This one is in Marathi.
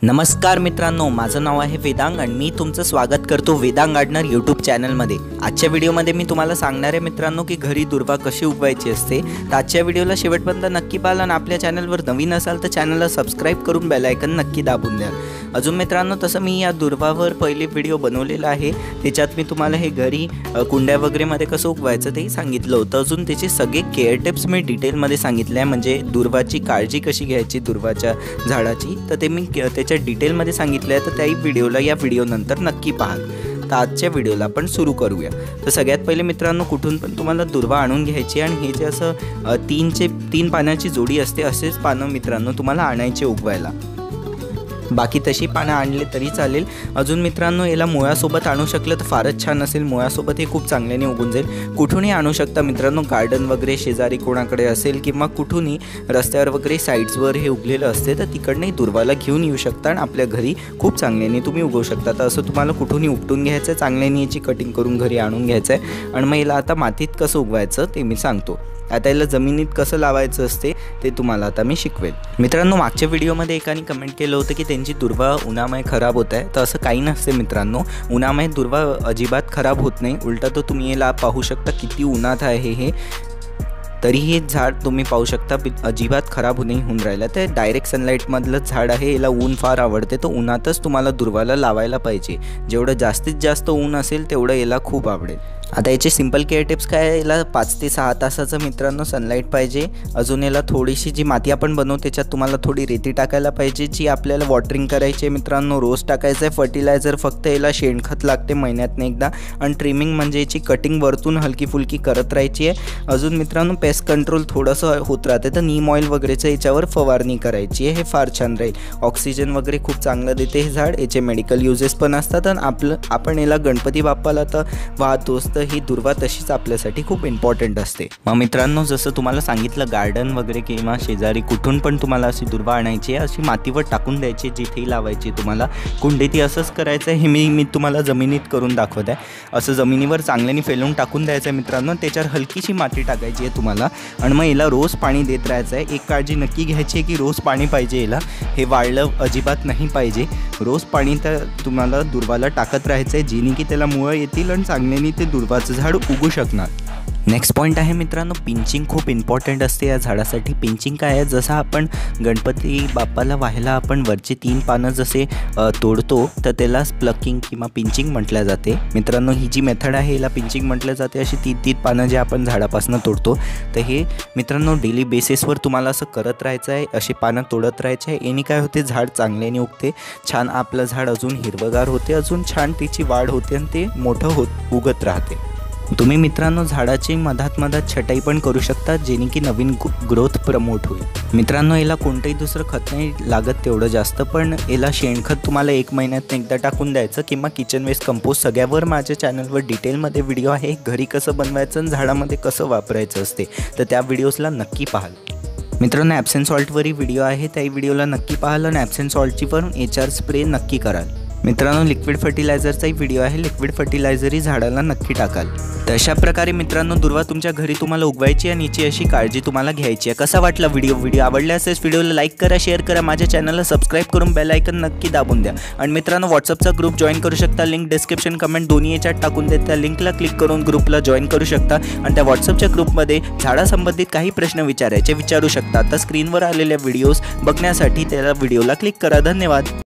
नमस्कार मित्रांनो, माझं नाव आहे वेदांग आणि मी तुमचं स्वागत करतो वेदांग गार्डनर यूट्यूब चॅनलमध्ये। आजच्या व्हिडिओमध्ये मी तुम्हाला सांगणार आहे मित्रांनो की घरी दुर्वा कशी उगवायची असते। तर आजच्या व्हिडिओला शेवटपर्यंत नक्की पाहा आणि आपल्या चॅनलवर नवीन असाल तर चॅनलला सबस्क्राइब करून बेल आयकन नक्की दाबून द्या। अजून मित्रांनो, तसं मी या दुर्वावर पहिली व्हिडिओ बनवलेला आहे, त्याच्यात मी तुम्हाला हे घरी कुंड्या वगैरेमध्ये कसं उगवायचं तेही सांगितलं होतं। अजून त्याचे सगळे केअर टिप्स मी डिटेलमध्ये सांगितले आहे, म्हणजे दुर्वाची काळजी कशी घ्यायची दुर्वाच्या झाडाची, तर ते मी त्याच्या डिटेलमध्ये सांगितलं आहे। तर त्याही व्हिडिओला या व्हिडिओनंतर नक्की पहा। तर आजच्या व्हिडिओला आपण सुरू करूया। तर सगळ्यात पहिले मित्रांनो, कुठून पण तुम्हाला दुर्वा आणून घ्यायची आणि हे जे असं तीन पानाची जोडी असते, असेच पानं मित्रांनो तुम्हाला आणायचे उगवायला। बाकी तशी पानं आणले तरी चालेल। अजून मित्रांनो, याला मुळासोबत आणू शकलं तर फारच छान असेल। मुळासोबत हे खूप चांगल्याने उगून जाईल। कुठूनही आणू शकता मित्रांनो, गार्डन वगैरे शेजारी कोणाकडे असेल किंवा कुठूनही रस्त्यावर वगैरे साईड्सवर हे उगलेलं असते, तर तिकडनंही दुर्वाला घेऊन येऊ शकता आणि आपल्या घरी खूप चांगल्याने तुम्ही उगवू शकता। तर असं तुम्हाला कुठूनही उपटून घ्यायचं आहे, चांगल्याने याची कटिंग करून घरी आणून घ्यायचं आहे आणि मग याला आता मातीत कसं उगवायचं ते मी सांगतो। आता याला जमिनीत कसं लावायचं असते ते तुम्हाला आता मी शिकवेल। मित्रांनो, मागच्या व्हिडिओमध्ये एकाने कमेंट केलं होतं की त्यांची दुर्वा उन्हामुळे खराब होत आहे। तर असं काही नसते मित्रांनो, उन्हामुळे दुर्वा अजिबात खराब होत नाही। उलटा तो तुम्ही याला पाहू शकता किती उन्हात आहे हे, तरी हे झाड तुम्ही पाहू शकता अजिबात खराब नाही होऊन राहिलं। ते डायरेक्ट सनलाईटमधलं झाड आहे, याला ऊन फार आवडते, तर उन्हातच तुम्हाला दुर्वाला लावायला पाहिजे। जेवढं जास्तीत जास्त ऊन असेल तेवढं याला खूप आवडेल। आता याचे सिंपल केअर टिप्स काय आहे, याला 5 ते 6 तासाचं मित्रांनो सनलाईट पाहिजे। अजून याला थोडीशी जी माती आपण बनवू त्याच्यात तुम्हाला थोडी रेती टाकायला पाहिजे, जी आपल्याला वॉटरिंग करायची आहे मित्रांनो। रोज टाकायचं आहे फर्टिलायझर, फक्त याला शेणखत लागते महिन्यातनं एकदा। आणि ट्रिमिंग म्हणजे याची कटिंग वरतून हलकी फुलकी करत राहायची आहे। अजून मित्रांनो, पेस्ट कंट्रोल थोडंसं होत राहते, तर नीम ऑइल वगैरेचं याच्यावर फवारणी करायची आहे, हे फार छान राहील। ऑक्सिजन वगैरे खूप चांगलं देते हे झाड, याचे मेडिकल युजेस पण असतात। आणि आपण याला गणपती बाप्पाला तर वाहतोच, तर ही दुर्वा तशीच आपल्यासाठी खूप इम्पॉर्टंट असते। मग मित्रांनो, जसं तुम्हाला सांगितलं, गार्डन वगैरे किंवा शेजारी कुठून पण तुम्हाला अशी दुर्वा आणायची आहे, अशी मातीवर टाकून द्यायची, जिथेही लावायची तुम्हाला कुंडीतही असंच करायचं आहे। हे मी तुम्हाला जमिनीत करून दाखवत आहे। असं जमिनीवर चांगल्याने फैलून टाकून द्यायचं आहे मित्रांनो, त्याच्यावर हलकीशी माती टाकायची आहे तुम्हाला आणि मग याला रोज पाणी देत राहायचं आहे। एक काळजी नक्की घ्यायची आहे की रोज पाणी पाहिजे याला, हे वाळलं अजिबात नाही पाहिजे। रोज पाणी तर तुम्हाला दुर्वाला टाकत राहायचं आहे, जेणे की त्याला मुळं येतील आणि चांगल्याने ते दुर्वाचं झाड उगू शकणार। नेक्स्ट पॉईंट आहे मित्रांनो, पिंचिंग खूप इम्पॉर्टंट असते या झाडासाठी। पिंचिंग काय आहे, जसं आपण गणपती बाप्पाला व्हायला आपण वरचे 3 पानं जसे तोडतो, तर त्यालाच प्लकिंग किंवा पिंचिंग म्हटलं जाते मित्रांनो। ही जी मेथड आहे याला पिंचिंग म्हटलं जाते। अशी 3 पानं जे आपण झाडापासून तोडतो, तर हे मित्रांनो डेली बेसिसवर तुम्हाला असं करत राहायचं आहे, अशी पानं तोडत राहायचे आहे। याने काय होते, झाड चांगल्याने उगते, छान आपलं झाड अजून हिरवगार होते, अजून छान त्याची वाढ होते आणि ते मोठं उगत राहते। तुम्ही मित्रांनो झाडाची मधात छटाई पण करू शकता, जेणे की नवीन ग्रोथ प्रमोट होईल। मित्रांनो, याला कोणतंही दुसरं खत नाही लागत तेवढं जास्त, पण याला शेणखत तुम्हाला 1 महिन्यात एकदा टाकून द्यायचं किंवा किचन वेस्ट कंपोस्ट। सगळ्यावर माझ्या चॅनलवर डिटेलमध्ये व्हिडिओ आहे, घरी कसं बनवायचं आणि झाडामध्ये कसं वापरायचं असते, तर त्या व्हिडिओजला नक्की पाहाल। मित्रांनो, ॲप्सन सॉल्टवरही व्हिडिओ आहे, त्याही व्हिडिओला नक्की पाहाल आणि ॲप्सन सॉल्टची पण HR स्प्रे नक्की कराल। मित्रांनो, लिक्विड फर्टिलायझरचाही व्हिडिओ आहे, लिक्विड फर्टिलायझरही झाडाला नक्की टाकाल। तर अशा प्रकारे मित्रांनो, दुर्वा तुमच्या घरी तुम्हाला उगवायची आणि याची अशी काळजी तुम्हाला घ्यायची आहे। कसा वाटला व्हिडिओ आवडला असेल व्हिडिओला लाईक करा, शेअर करा, माझ्या चॅनलला सबस्क्राईब करून बेल आयकन नक्की दाबून द्या। आणि मित्रांनो, व्हॉट्सअपचा ग्रुप जॉईन करू शकता, लिंक डिस्क्रिप्शन कमेंट दोन्ही याच्यात टाकून देत, त्या लिंकला क्लिक करून ग्रुपला जॉईन करू शकता। आणि त्या व्हॉट्सअपच्या ग्रुपमध्ये झाडासंबंधित काही प्रश्न विचारू शकता। आता स्क्रीनवर आलेल्या व्हिडिओज बघण्यासाठी त्याला व्हिडिओला क्लिक करा। धन्यवाद।